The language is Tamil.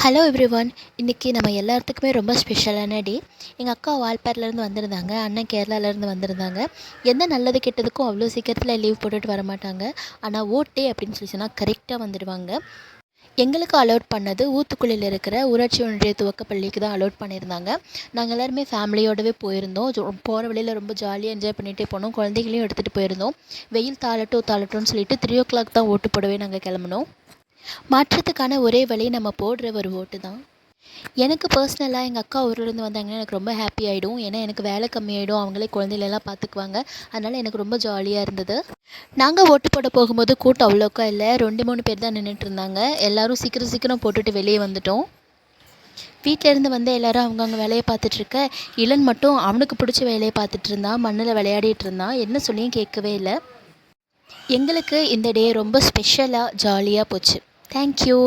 Hello everyone. இன்றைக்கி நம்ம எல்லாத்துக்குமே ரொம்ப ஸ்பெஷலான டே. எங்கள் அக்கா வால்பாறையிலேருந்து வந்திருந்தாங்க, அண்ணன் கேரளாவிலேருந்து வந்திருந்தாங்க. எந்த நல்லது கெட்டதுக்கும் அவ்வளோ சீக்கிரத்தில் லீவ் போட்டுட்டு வர மாட்டாங்க. ஆனால் ஓட்டே அப்படின்னு சொல்லி சொன்னால் கரெக்டாக வந்துடுவாங்க. எங்களுக்கு அலோட் பண்ணது ஊத்துக்குளியில் இருக்கிற ஊராட்சி ஒன்றிய துவக்கப்பள்ளிக்கு தான் அலோட் பண்ணியிருந்தாங்க. நாங்கள் எல்லாருமே ஃபேமிலியோடவே போயிருந்தோம். போகிற வழியில் ரொம்ப ஜாலியாக என்ஜாய் பண்ணிகிட்டே போனோம். குழந்தைகளையும் எடுத்துகிட்டு போயிருந்தோம். வெயில் தாளட்டும்னு சொல்லிட்டு 3 o'clock தான் ஓட்டு போடவே நாங்கள் கிளம்புனோம். மாற்றத்துக்கான ஒரே வழி நம்ம போடுற ஒரு ஓட்டு தான். எனக்கு பர்சனலாக எங்கள் அக்கா ஊர்லேருந்து வந்தாங்கன்னா எனக்கு ரொம்ப ஹாப்பி ஆகிடும். ஏன்னா எனக்கு வேலை கம்மியாகிடும், அவங்களே குழந்தைகளெல்லாம் பார்த்துக்குவாங்க. அதனால் எனக்கு ரொம்ப ஜாலியாக இருந்தது. நாங்கள் ஓட்டு போட போகும்போது கூட்டம் அவ்வளோக்கா இல்லை, 2-3 பேர் தான் நின்றுட்டு இருந்தாங்க. எல்லோரும் சீக்கிரம் சீக்கிரம் போட்டுட்டு வெளியே வந்துட்டோம். வீட்டிலேருந்து வந்து எல்லோரும் அவங்கவுங்க வேலையை பார்த்துட்ருக்க, இளன் மட்டும் அவனுக்கு பிடிச்ச வேலையை பார்த்துட்டு இருந்தான். மண்ணில் விளையாடிட்டு இருந்தான். என்ன சொல்லியும் கேட்கவே இல்லை. எங்களுக்கு இந்த டே ரொம்ப ஸ்பெஷலாக ஜாலியாக போச்சு. தேங்க்யூ.